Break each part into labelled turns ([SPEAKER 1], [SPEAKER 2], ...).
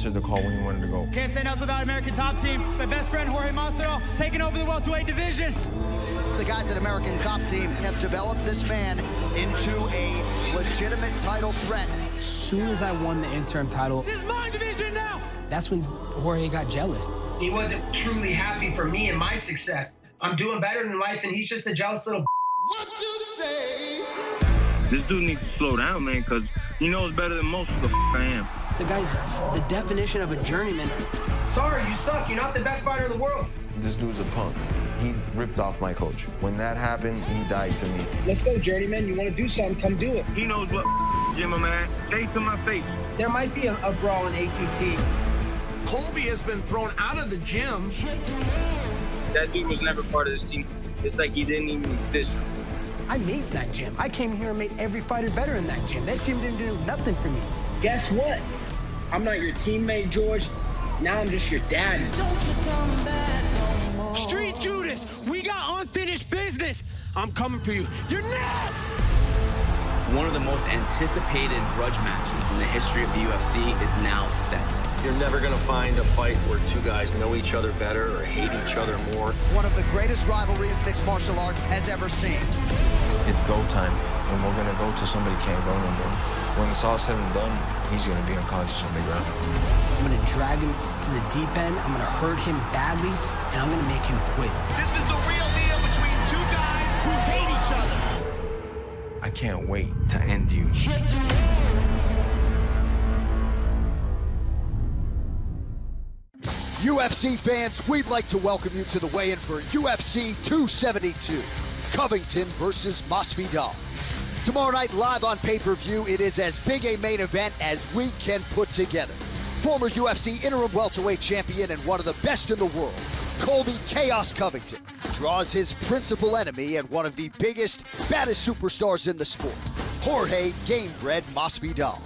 [SPEAKER 1] answered the call when he wanted to go.
[SPEAKER 2] Can't say enough about American Top Team. My best friend, Jorge Masvidal, taking over the welterweight division.
[SPEAKER 3] The guys at American Top Team have developed this man into a legitimate title threat.
[SPEAKER 4] As soon as I won the interim title,
[SPEAKER 2] This is my division now!
[SPEAKER 4] that's when Jorge got jealous.
[SPEAKER 5] He wasn't truly happy for me and my success. I'm doing better in life, and he's just a jealous little.
[SPEAKER 2] What you say?
[SPEAKER 6] This dude needs to slow down, man, because he knows better than most of the I am.
[SPEAKER 4] The guy's the definition of a journeyman.
[SPEAKER 5] Sorry, you suck. You're not the best fighter in the world.
[SPEAKER 1] This dude's a punk. He ripped off my coach. When that happened, he died to me.
[SPEAKER 7] Let's go, journeyman. You want to do something, come do it.
[SPEAKER 6] He knows what gym I'm at. Say it to my face.
[SPEAKER 7] There might be a brawl in ATT.
[SPEAKER 8] Colby has been thrown out of the gym.
[SPEAKER 6] That dude was never part of this team. It's like he didn't even exist.
[SPEAKER 4] I made that gym. I came here and made every fighter better in that gym. That gym didn't do nothing for me.
[SPEAKER 7] Guess what? I'm not your teammate, George. Now I'm just your daddy.
[SPEAKER 2] Street Judas, we got unfinished business. I'm coming for you. You're next!
[SPEAKER 9] One of the most anticipated grudge matches in the history of the UFC is now set.
[SPEAKER 10] You're never gonna find a fight where two guys know each other better or hate each other more.
[SPEAKER 3] One of the greatest rivalries mixed martial arts has ever seen.
[SPEAKER 1] It's go time, and we're gonna go till somebody can't go no more. When it's all said and done, he's gonna be unconscious on the ground.
[SPEAKER 4] I'm gonna drag him to the deep end. I'm gonna hurt him badly, and I'm gonna make him quit.
[SPEAKER 2] This is the real deal between two guys who hate each other.
[SPEAKER 1] I can't wait to end you.
[SPEAKER 3] UFC fans, we'd like to welcome you to the weigh-in for UFC 272, Covington versus Masvidal. Tomorrow night, live on pay-per-view, it is as big a main event as we can put together. Former UFC interim welterweight champion and one of the best in the world, Colby Chaos Covington, draws his principal enemy and one of the biggest, baddest superstars in the sport, Jorge Gamebred Masvidal.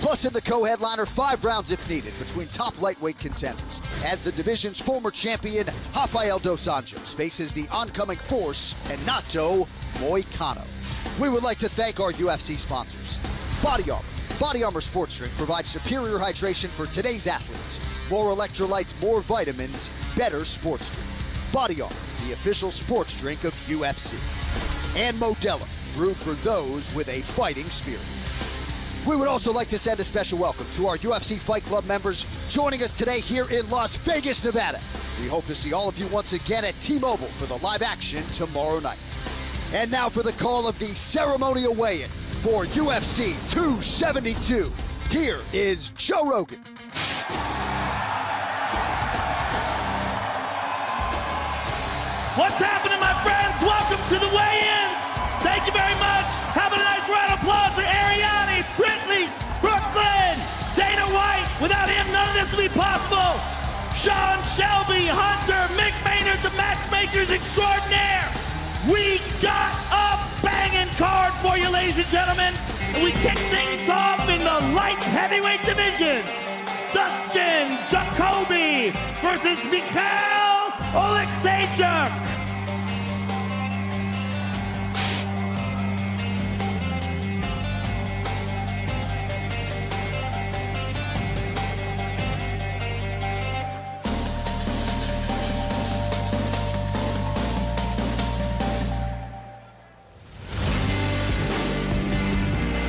[SPEAKER 3] Plus in the co-headliner, 5 rounds if needed between top lightweight contenders, as the division's former champion, Rafael Dos Anjos, faces the oncoming force, Renato Moicano. We would like to thank our UFC sponsors. Body Armor. Body Armor Sports Drink provides superior hydration for today's athletes. More electrolytes, more vitamins, better sports drink. Body Armor, the official sports drink of UFC. And Modelo, brewed for those with a fighting spirit. We would also like to send a special welcome to our UFC Fight Club members joining us today here in Las Vegas, Nevada. We hope to see all of you once again at T-Mobile for the live action tomorrow night. And now for the call of the ceremonial weigh-in for UFC 272. Here is Joe Rogan.
[SPEAKER 11] What's happening, my friends? Welcome to the weigh-ins. Thank you very much. Have a nice round of applause for Ariane, Britley, Brooklyn, Dana White. Without him, none of this would be possible. Sean Shelby, Hunter, Mick Maynard, the matchmakers extraordinaire. We got a banging card for you, ladies and gentlemen. And we kick things off in the light heavyweight division. Dustin Jacoby versus Miquel Alexandra.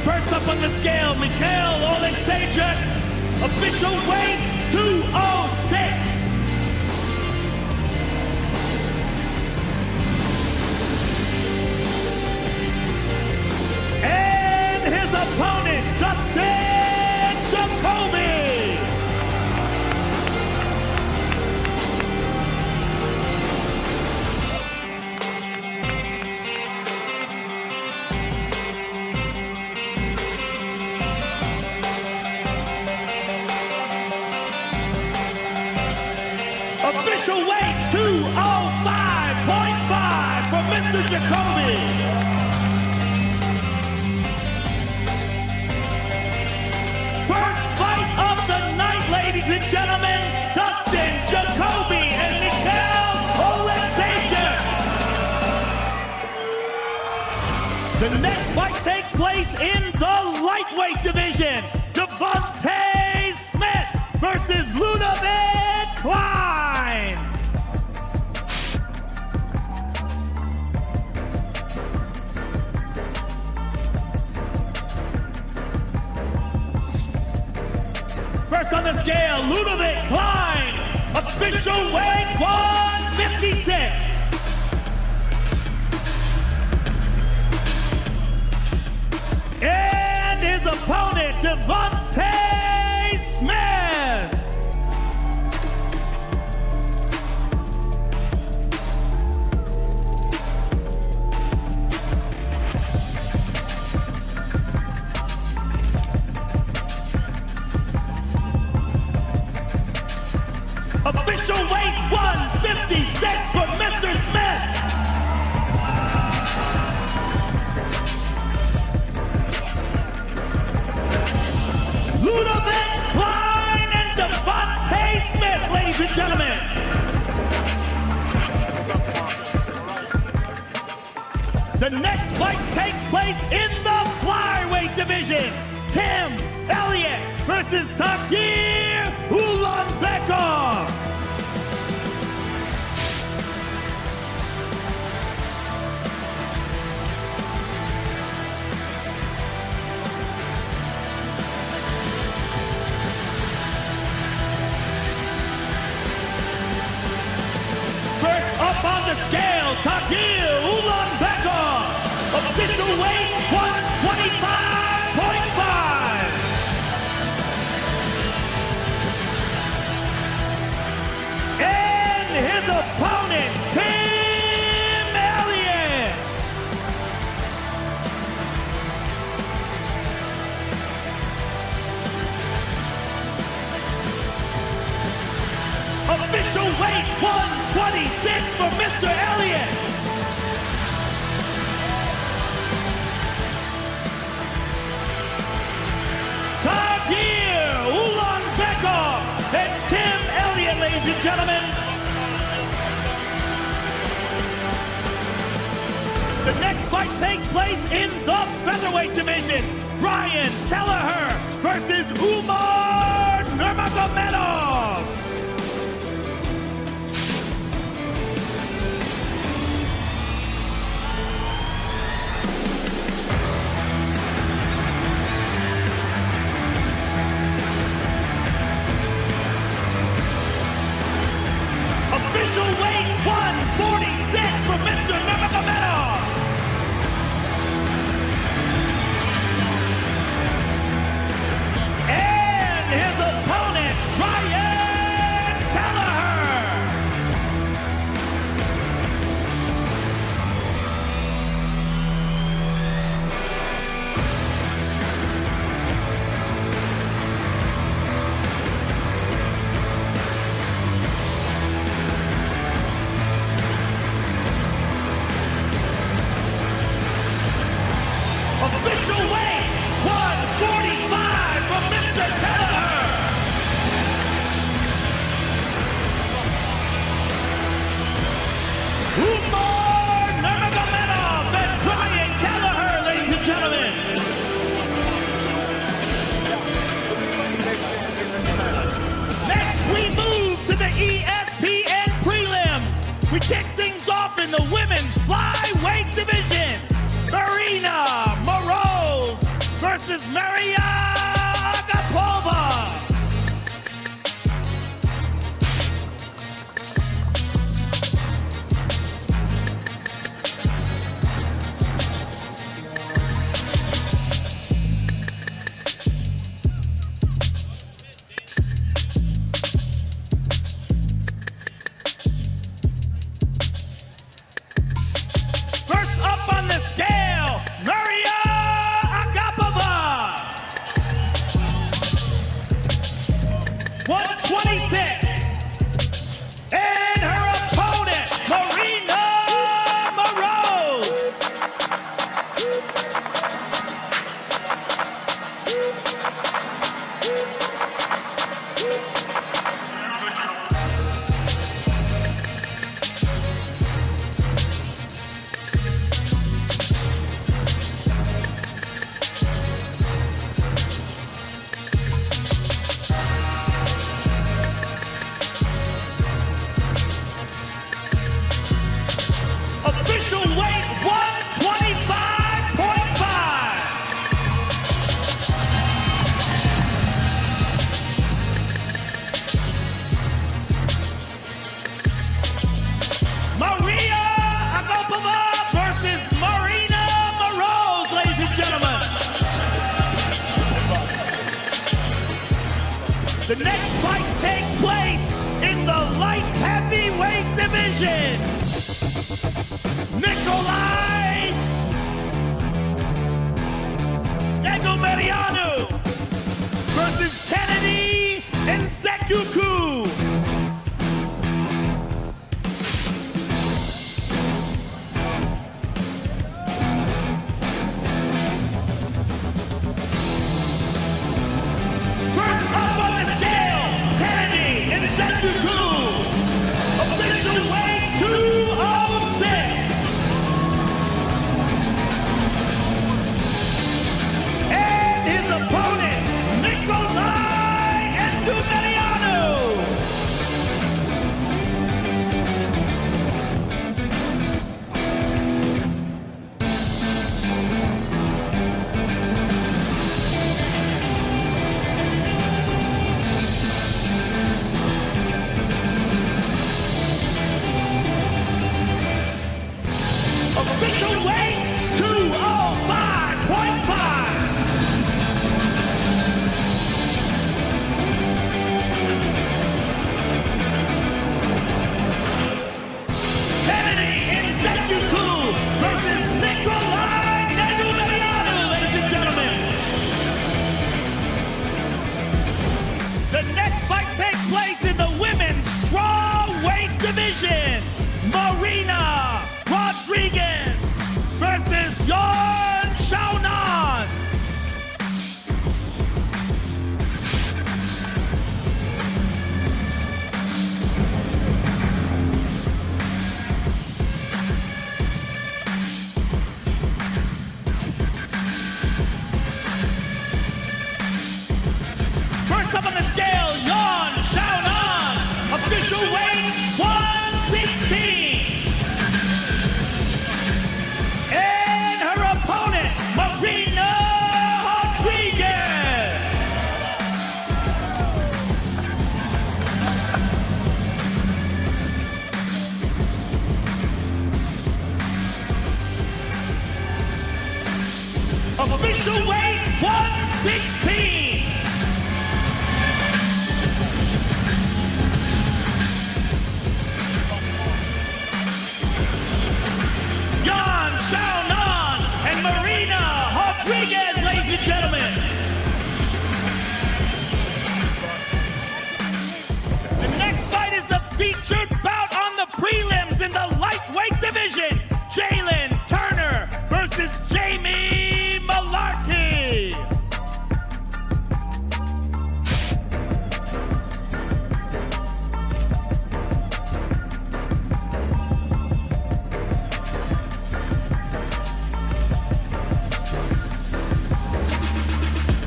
[SPEAKER 11] First up on the scale, Miquel Alexandra, official weight 206. And his opponent, Dustin Jacoby. Official weight 205.5 for Mr. Jacoby. First fight of the night, ladies and gentlemen. Dustin Jacoby and Miquel Alexandra. The next fight takes place in the lightweight division. Devonta Smith versus Klein. First on the scale, Lunavid, Klein, official weight 156. And his opponent, Devonta Smith. Official weight 156 for Mr. Smith. Lunavid, Klein, and Devonta Smith, ladies and gentlemen. The next fight takes place in the flyweight division. Tim Elliott versus Takir Ulanbekov. First up on the scale, Takir Ulanbekov, official weight 125.5. And his opponent, Tim Elliott. Official weight 126 for Mr. Elliott. Takir Ulanbekov and Tim Elliott, ladies and gentlemen. The next fight takes place in the featherweight division. Brian Kelleher versus Umar Nurmagomedov. Official weight 146 for Mr. Nurmagomedov. And his opponent, Brian Kelleher. Official weight 145 for Mr. Kelleher. Umar Nurmagomedov and Brian Kelleher, ladies and gentlemen. Next, we move to the ESPN prelims. We kick things off in the women's flyweight division. Marina versus Mariano. First up on the scale, Mariano. 126. And her opponent, Marina Moroz. next fight takes place in the light heavyweight division. Nikolai Nego Mariano versus Kennedy Nzechukwu. First up on the scale, Kennedy Nzechukwu, official weight 206. And his opponent, Nikolai Mariano. Official weight 205.5. Kennedy Nzechukwu versus Nikolai Mariano, ladies and gentlemen. The next fight takes place in the women's strawweight division. Marina Rodriguez versus Yan Xiaonan. First up on the scale, Yan Xiaonan, official weight 116. And her opponent, Marina Rodriguez. Official weight 116. Yan Xiaonan and Marina Rodriguez, ladies and gentlemen. The next fight is the featured bout on the prelims in the lightweight division. Jaylen Turner versus Jamie Malarkey.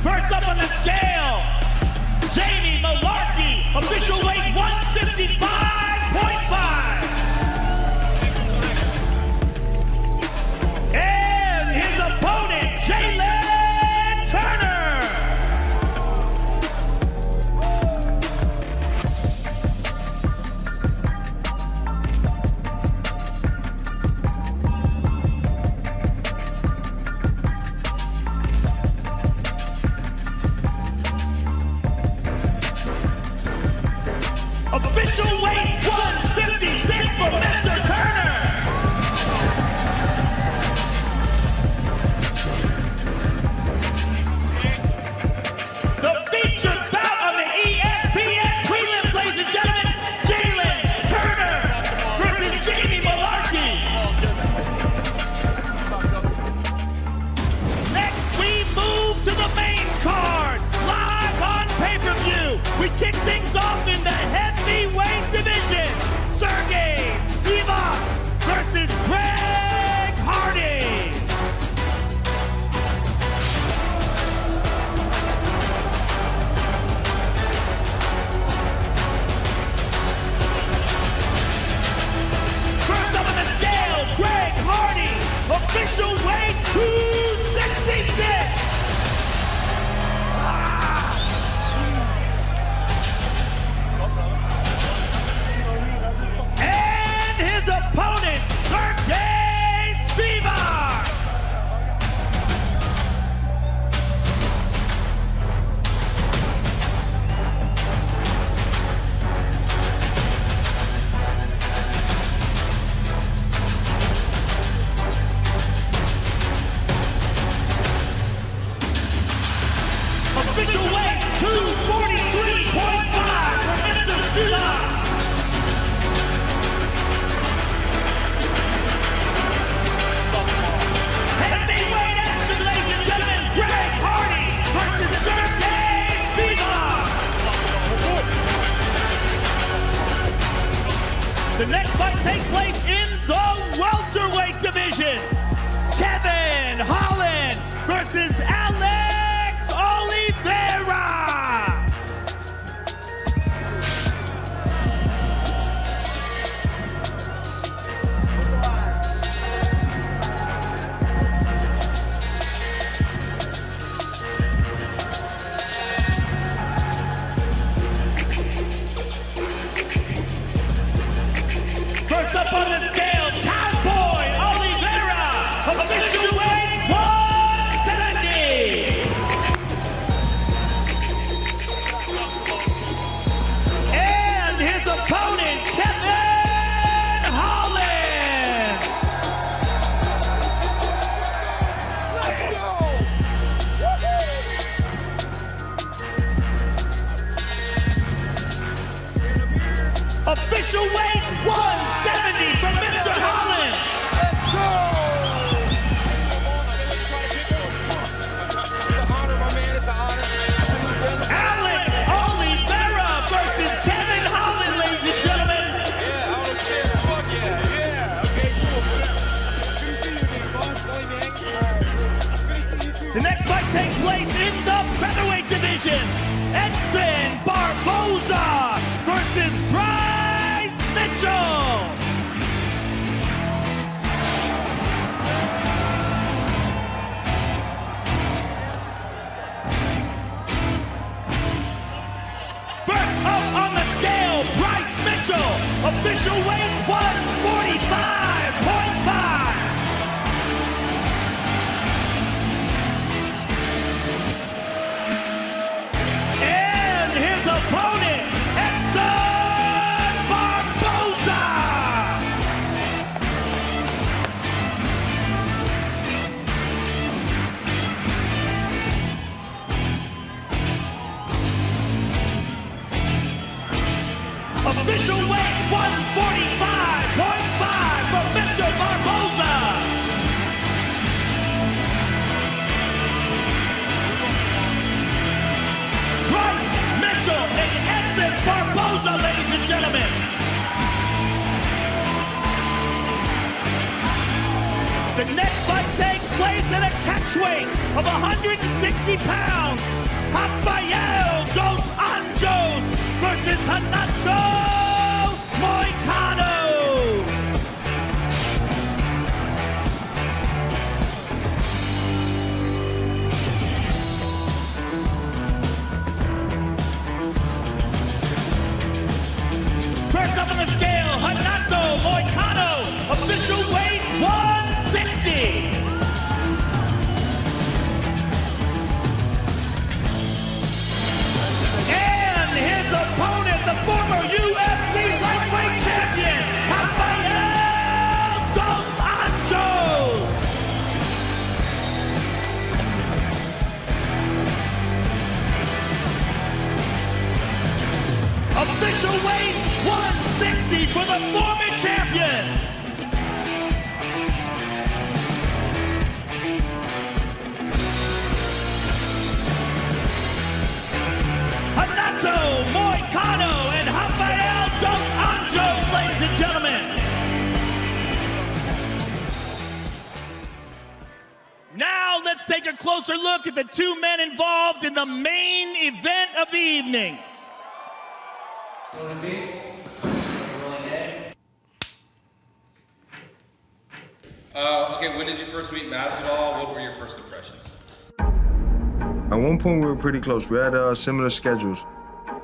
[SPEAKER 11] First up on the scale, Jamie Malarkey, official weight 155.5. And his opponent, Jaylen Turner. Official weight 156 for Mr. Turner. The featured bout on the ESPN prelims, ladies and gentlemen, Jaylen Turner versus Jamie Malarkey. Next, we move to the main card, live on pay-per-view. We kick things off in the heavyweight division. Sergey Spivak versus Greg Hardy. First up on the scale, Greg Hardy, official weight 266. The next fight takes place in the welterweight division. Kevin Holland versus Alex Oliveira. First up on the scale, Cowboy Oliveira, official weight 170. And his opponent, Kevin Holland. Official weight 170 from Mr. Holland.
[SPEAKER 12] Let's go! It's an honor, my man. It's an honor.
[SPEAKER 11] Alex Oliveira versus Kevin Holland, ladies and gentlemen.
[SPEAKER 12] Yeah, I don't care. Fuck yeah. Yeah. Okay, cool. Good to see you, big boss. Play me hanging.
[SPEAKER 11] The next fight takes place in the featherweight division. Edson Barboza versus Bryce Mitchell. First up on the scale, Bryce Mitchell, official weight 145.5. And his opponent, Edson Barboza. Official weight 145.5 for Mr. Barboza. Bryce Mitchell and Edson Barboza, ladies and gentlemen. The next fight takes place at a catchweight of 160 pounds. Rafael Dos Anjos versus Renato Moicano. First up on the scale, Renato Moicano, official weight 160. And his opponent, the former UFC lightweight champion, Rafael Dos Anjos. Official weight 160 for the former champion. Renato Moicano and Rafael Dos Anjos, ladies and gentlemen. Now let's take a closer look at the two men involved in the main event of the evening.
[SPEAKER 13] Okay, when did you first meet Masvidal? What were your first impressions?
[SPEAKER 1] At one point, we were pretty close. We had similar schedules.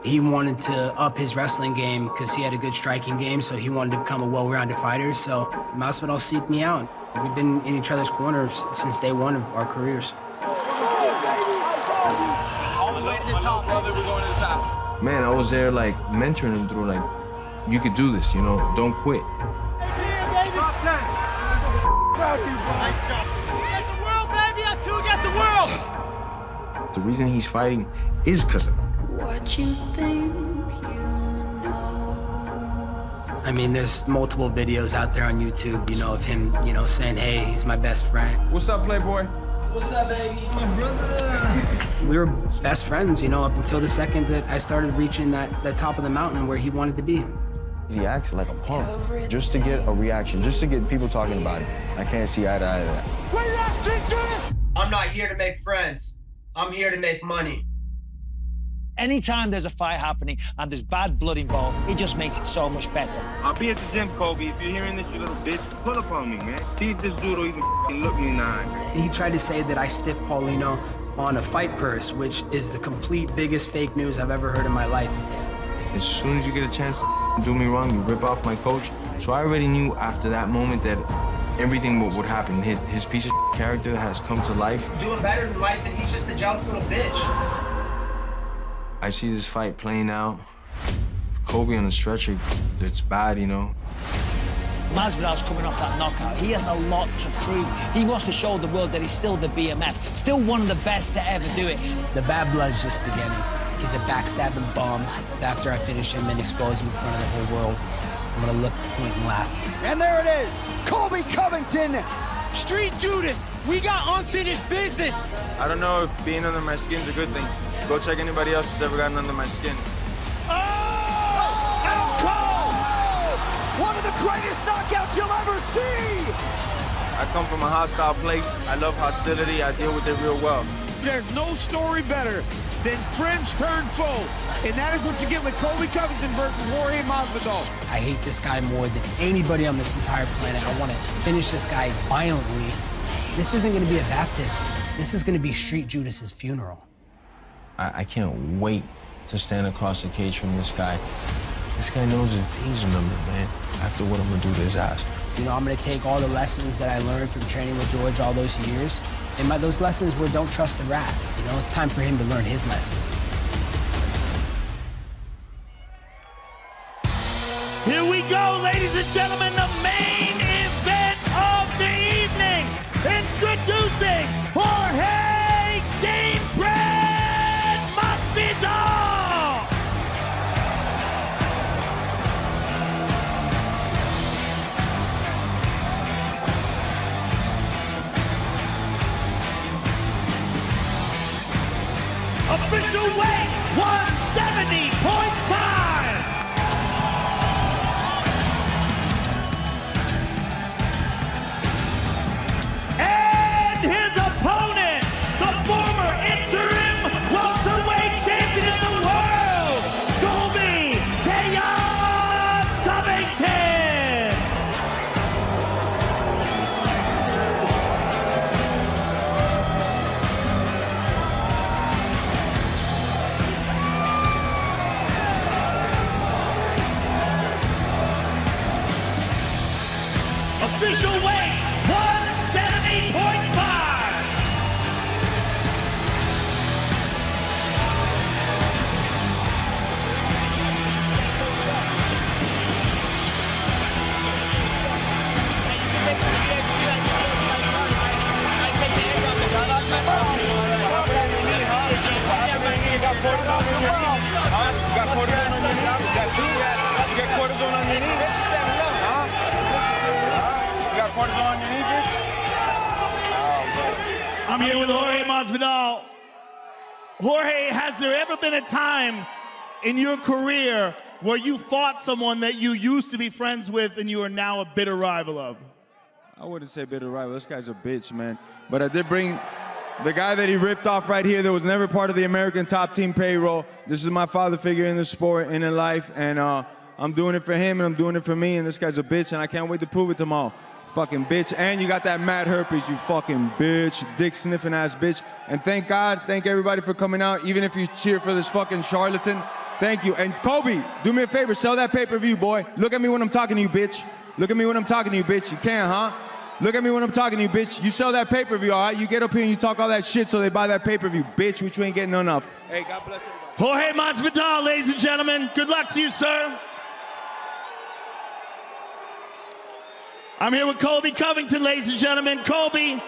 [SPEAKER 4] He wanted to up his wrestling game because he had a good striking game, so he wanted to become a well-rounded fighter. So Masvidal seeked me out. We've been in each other's corners since day one of our careers.
[SPEAKER 12] All the way to the top, brother. We're going to the top.
[SPEAKER 1] Man, I was there like mentoring him through like, you could do this, you know, don't quit.
[SPEAKER 12] Top 10. Proud of you, bro. Nice job. Against the world, baby. That's two against the world.
[SPEAKER 1] The reason he's fighting is because of it.
[SPEAKER 14] What you think you know.
[SPEAKER 4] I mean, there's multiple videos out there on YouTube, you know, of him, you know, saying, hey, he's my best friend.
[SPEAKER 12] What's up, Playboy?
[SPEAKER 4] What's up, baby? My brother. We were best friends, you know, up until the second that I started reaching that top of the mountain where he wanted to be.
[SPEAKER 1] He acts like a punk just to get a reaction, just to get people talking about it. I can't see eye to eye to that.
[SPEAKER 5] I'm not here to make friends. I'm here to make money.
[SPEAKER 2] Anytime there's a fight happening and there's bad blood involved, it just makes it so much better.
[SPEAKER 6] I'll be at the gym, Colby. If you're hearing this, you little bitch, pull up on me, man. See if this dude will even look me now.
[SPEAKER 4] He tried to say that I stiffed Paulino on a fight purse, which is the complete biggest fake news I've ever heard in my life.
[SPEAKER 1] As soon as you get a chance to do me wrong, you rip off my coach. So I already knew after that moment that everything would happen. His piece of character has come to life.
[SPEAKER 5] Doing better in life, and he's just a jealous little bitch.
[SPEAKER 1] I see this fight playing out. Colby on the stretcher, it's bad, you know.
[SPEAKER 2] Masvidal's coming off that knockout. He has a lot to prove. He wants to show the world that he's still the BMF, still one of the best to ever do it.
[SPEAKER 4] The bad blood's just beginning. He's a backstabbing bum. After I finish him and expose him in front of the whole world, I'm gonna look, point, and laugh.
[SPEAKER 3] And there it is, Colby Covington.
[SPEAKER 2] Street Judas, we got unfinished business.
[SPEAKER 6] I don't know if being under my skin's a good thing. Go check anybody else who's ever gotten under my skin.
[SPEAKER 3] One of the greatest knockouts you'll ever see!
[SPEAKER 6] I come from a hostile place. I love hostility. I deal with it real well.
[SPEAKER 12] There's no story better than friends turn foe. And that is what you get with Colby Covington versus Jorge Masvidal.
[SPEAKER 4] I hate this guy more than anybody on this entire planet. I want to finish this guy violently. This isn't going to be a baptism. This is going to be Street Judas's funeral.
[SPEAKER 1] I can't wait to stand across the cage from this guy. This guy knows his days are numbered, man. After what I'm gonna do to his ass.
[SPEAKER 4] You know, I'm gonna take all the lessons that I learned from training with George all those years, and those lessons were don't trust the rat. You know, it's time for him to learn his lesson.
[SPEAKER 11] Here we go, ladies and gentlemen, the main event of the evening. Introducing Jorge Gamer Masvidal. Official weight, 170.5. And his opponent, the former interim welterweight champion of the world, Colby Covington. Official weight, 170.5. I'm here with Jorge Masvidal. Jorge, has there ever been a time in your career where you fought someone that you used to be friends with and you are now a bitter rival of?
[SPEAKER 15] I wouldn't say bitter rival. This guy's a bitch, man. But I did bring the guy that he ripped off right here that was never part of the American top team payroll. This is my father figure in the sport and in life, and I'm doing it for him and I'm doing it for me, and this guy's a bitch, and I can't wait to prove it tomorrow. Fucking bitch. And you got that mad herpes, you fucking bitch, dick sniffing ass bitch. And thank God, thank everybody for coming out, even if you cheer for this fucking charlatan. Thank you. And Colby, do me a favor, sell that pay-per-view, boy. Look at me when I'm talking to you, bitch. Look at me when I'm talking to you, bitch. You can, huh? Look at me when I'm talking to you, bitch. You sell that pay-per-view, all right? You get up here and you talk all that shit so they buy that pay-per-view, bitch, which you ain't getting none of. Hey, God bless everybody.
[SPEAKER 11] Jorge Masvidal, ladies and gentlemen. Good luck to you, sir. I'm here with Colby Covington, ladies and gentlemen. Colby,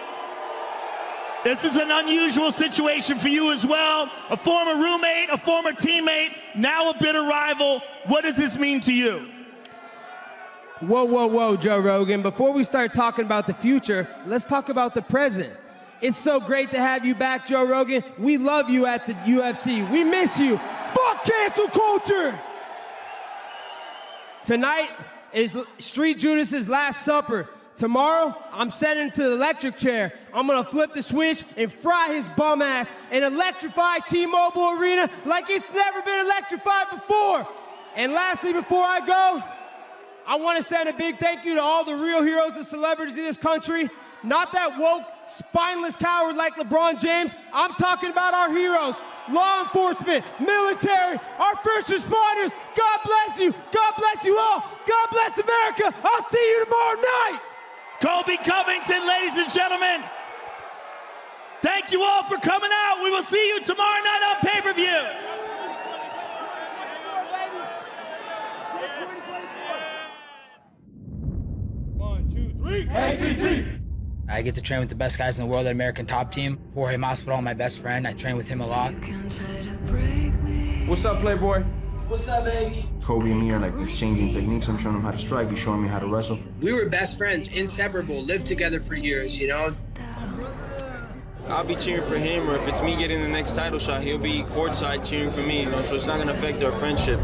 [SPEAKER 11] this is an unusual situation for you as well. A former roommate, a former teammate, now a bitter rival. What does this mean to you?
[SPEAKER 16] Whoa, whoa, whoa, Joe Rogan. Before we start talking about the future, let's talk about the present. It's so great to have you back, Joe Rogan. We love you at the UFC. We miss you. Fuck cancel culture! Tonight is Street Judas's last supper. Tomorrow, I'm sending him to the electric chair. I'm gonna flip the switch and fry his bum ass and electrify T-Mobile Arena like it's never been electrified before. And lastly, before I go, I wanna send a big thank you to all the real heroes and celebrities in this country. Not that woke, spineless coward like LeBron James. I'm talking about our heroes, law enforcement, military, our first responders. God bless you. God bless you all. God bless America. I'll see you tomorrow night.
[SPEAKER 11] Colby Covington, ladies and gentlemen. Thank you all for coming out. We will see you tomorrow night on pay-per-view.
[SPEAKER 12] ATT!
[SPEAKER 4] I get to train with the best guys in the world at American Top Team. Jorge Masvidal, my best friend. I train with him a lot.
[SPEAKER 15] What's up, Playboy?
[SPEAKER 4] What's up, baby?
[SPEAKER 1] Kobe and me are like exchanging techniques. I'm showing him how to strike. He's showing me how to wrestle.
[SPEAKER 7] We were best friends, inseparable, lived together for years, you know?
[SPEAKER 1] I'll be cheering for him, or if it's me getting the next title shot, he'll be courtside cheering for me, you know, so it's not gonna affect our friendship.